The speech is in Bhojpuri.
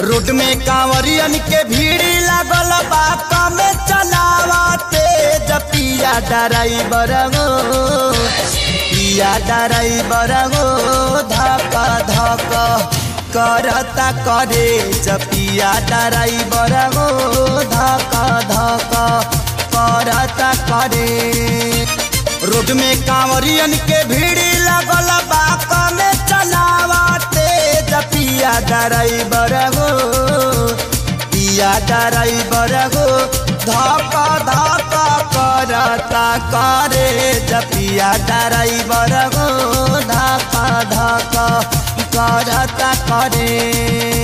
रोड में कांवरियन के भीड़ लागल बा कमे चलावते पिया ड्राइवर हो पिया ड्राइवर हो धक धक करता करे पिया ड्राइवर हो धक धक करता करे। रोड में कांवरियन के भीड़ लागल बा कमे चलावते पिया ड्राइवर हो पिया ड्राइवर हो धक धक करता करे पिया ड्राइवर हो धक धक करता करे।